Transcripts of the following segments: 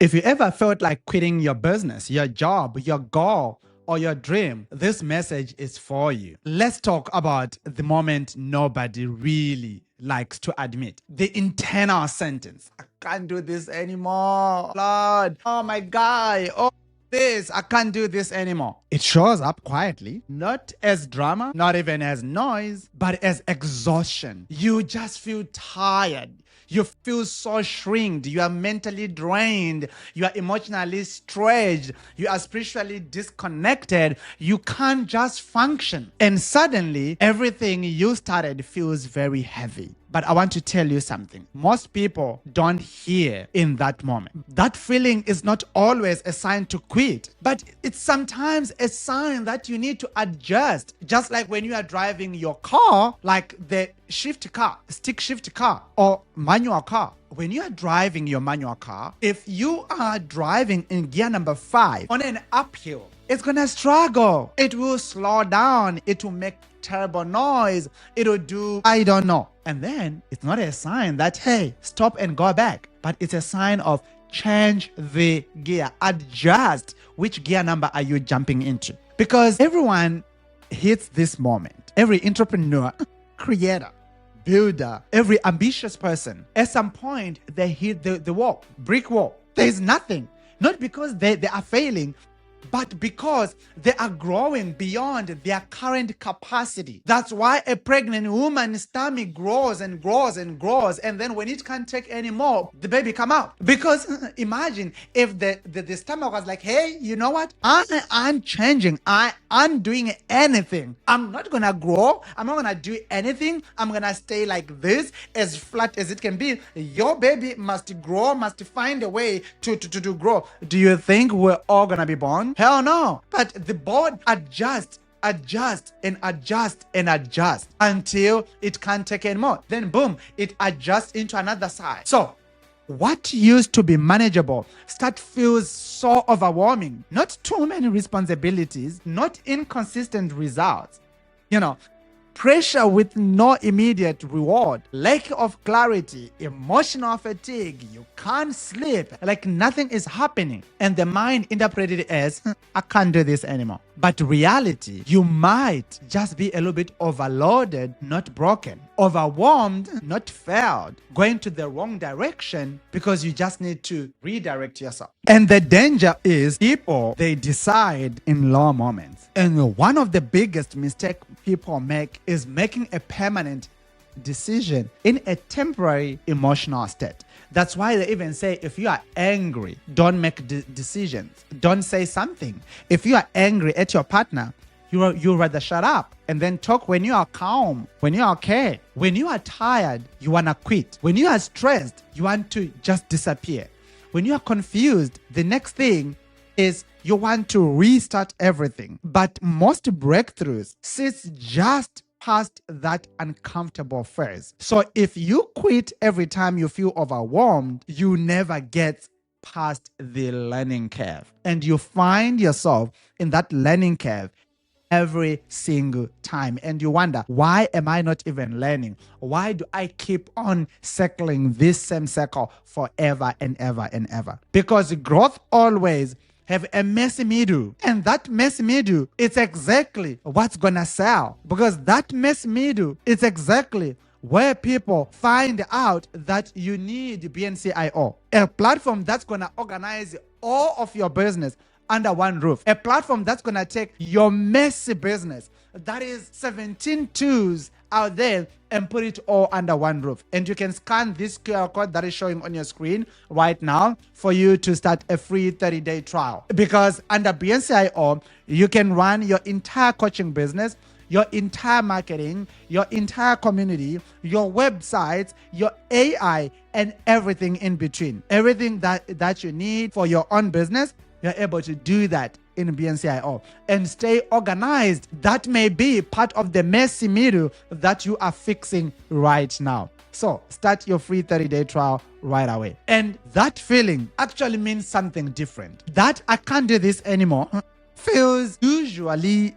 If you ever felt like quitting your business, your job, your goal, or your dream, this message is for you. Let's talk about the moment nobody really likes to admit. The internal sentence. I can't do this anymore. Lord. Oh my God. Oh, this. I can't do this anymore. It shows up quietly, not as drama, not even as noise, but as exhaustion. You just feel tired. You feel so shrinked. You are mentally drained. You are emotionally stretched. You are spiritually disconnected. You can't just function. And suddenly, everything you started feels very heavy. But I want to tell you something. Most people don't hear in that moment. That feeling is not always a sign to quit, but it's sometimes a sign that you need to adjust. Just like when you are driving your car, like the shift car, stick shift car, or manual car. When you are driving your manual car, if you are driving in gear number 5 on an uphill, it's gonna struggle. It will slow down. It will make terrible noise. It will do, I don't know. And then it's not a sign that, hey, stop and go back, but it's a sign of change the gear, adjust. Which gear number are you jumping into? Because everyone hits this moment. Every entrepreneur, creator, builder, every ambitious person, at some point they hit the wall, brick wall. There's nothing. Not because they are failing, but because they are growing beyond their current capacity. That's why a pregnant woman's stomach grows and grows and grows, and then when it can't take anymore, the baby come out. Because imagine if the stomach was like, hey, you know what? I'm changing. I'm doing anything. I'm not gonna grow. I'm not gonna do anything. I'm gonna stay like this, as flat as it can be. Your baby must grow, must find a way to grow. Do you think we're all gonna be born? Hell no. But the board adjusts and adjust until it can't take anymore. Then boom, it adjusts into another side. So what used to be manageable feels so overwhelming. Not too many responsibilities, not inconsistent results. Pressure with no immediate reward, lack of clarity, emotional fatigue, you can't sleep, like nothing is happening. And the mind interpreted it as, I can't do this anymore. But reality, you might just be a little bit overloaded, not broken. Overwhelmed, not failed. Going to the wrong direction because you just need to redirect yourself. And the danger is people, they decide in low moments. And one of the biggest mistakes people make is making a permanent decision in a temporary emotional state. That's why they even say, if you are angry, don't make decisions. Don't say something. If you are angry at your partner, you rather shut up and then talk when you are calm, when you are okay. When you are tired, you want to quit. When you are stressed, you want to just disappear. When you are confused, the next thing is you want to restart everything. But most breakthroughs sits just past that uncomfortable phase. So if you quit every time you feel overwhelmed, you never get past the learning curve. And you find yourself in that learning curve every single time. And you wonder, why am I not even learning? Why do I keep on circling this same circle forever and ever and ever? Because growth always have a messy middle. And that messy middle, it's exactly what's gonna sell. Because that messy middle, it's exactly where people find out that you need BNCIO, a platform that's gonna organize all of your business under one roof. A platform that's gonna take your messy business, that is 17 tools out there, and put it all under one roof. And you can scan this QR code that is showing on your screen right now for you to start a free 30-day trial. Because under BNCIO, you can run your entire coaching business, your entire marketing, your entire community, your websites, your AI, and everything in between. Everything that you need for your own business, you're able to do that in BNCIO and stay organized. That may be part of the messy middle that you are fixing right now. So start your free 30-day trial right away. And that feeling actually means something different. That I can't do this anymore feels usually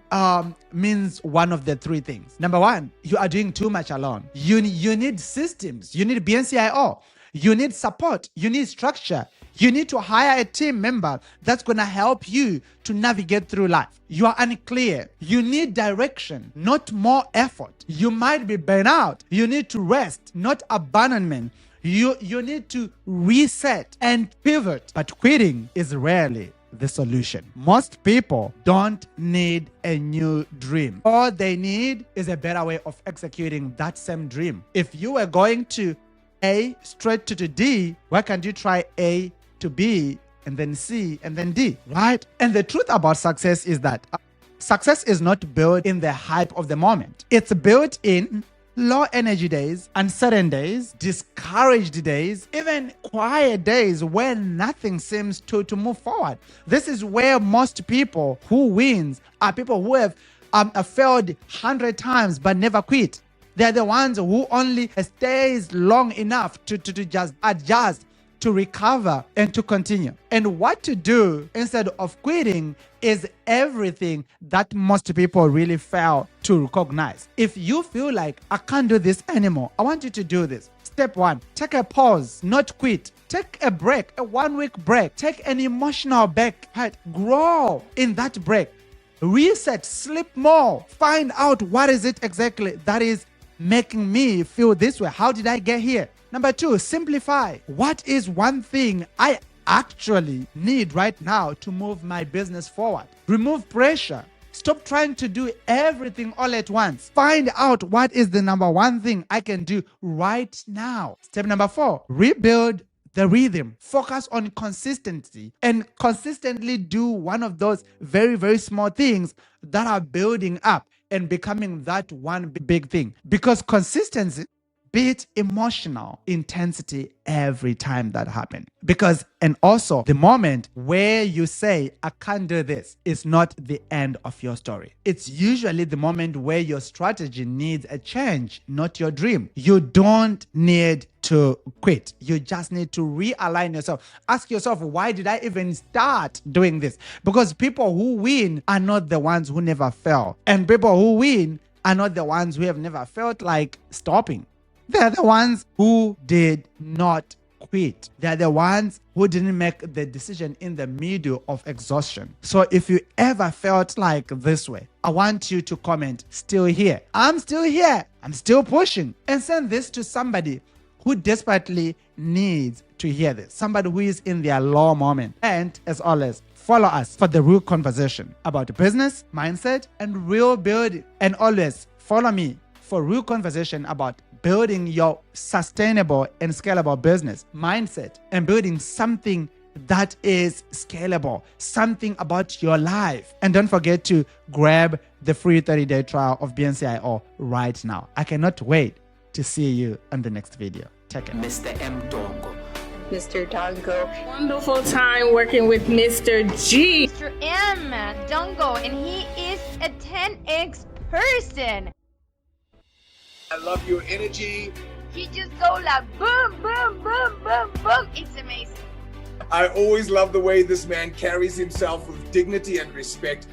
means one of the three things. Number one, you are doing too much alone. You need systems. You need BNCIO. You need support. You need structure. You need to hire a team member that's going to help you to navigate through life. You are unclear. You need direction, not more effort. You might be burnt out. You need to rest, not abandonment. You need to reset and pivot. But quitting is rarely the solution. Most people don't need a new dream. All they need is a better way of executing that same dream. If you were going to A straight to D, why can't you try A to B and then C and then D, right? And the truth about success is that success is not built in the hype of the moment. It's built in low energy days, uncertain days, discouraged days, even quiet days when nothing seems to move forward. This is where most people who wins are people who have failed 100 times but never quit. They're the ones who only stays long enough to just adjust, to recover, and to continue. And what to do instead of quitting is everything that most people really fail to recognize. If you feel like, I can't do this anymore, I want you to do this. Step 1, take a pause, not quit. Take a break, a 1-week break. Take an emotional break, right? Grow in that break. Reset, sleep more. Find out what is it exactly that is making me feel this way. How did I get here? Number 2, simplify. What is one thing I actually need right now to move my business forward? Remove pressure. Stop trying to do everything all at once. Find out what is the number one thing I can do right now. Step number 4, rebuild the rhythm. Focus on consistency and consistently do one of those very, very small things that are building up and becoming that one big thing. Because consistency beats emotional intensity every time that happens. And also the moment where you say, I can't do this, is not the end of your story. It's usually the moment where your strategy needs a change, not your dream. You don't need to quit. You just need to realign yourself. Ask yourself, why did I even start doing this? Because people who win are not the ones who never fail. And people who win are not the ones who have never felt like stopping. They're the ones who did not quit. They're the ones who didn't make the decision in the middle of exhaustion. So if you ever felt like this way, I want you to comment, still here. I'm still here. I'm still pushing. And send this to somebody who desperately needs to hear this. Somebody who is in their low moment. And as always, follow us for the real conversation about business, mindset, and real building. And always follow me for real conversation about building your sustainable and scalable business mindset and building something that is scalable, something about your life. And don't forget to grab the free 30-day trial of BNCIO right now. I cannot wait to see you on the next video. Take care. Mr. M. Dongo. Mr. Dongo. Wonderful time working with Mr. G. Mr. M. Dongo, and he is a 10x person. I love your energy. He just go like boom, boom, boom, boom, boom. It's amazing. I always love the way this man carries himself with dignity and respect.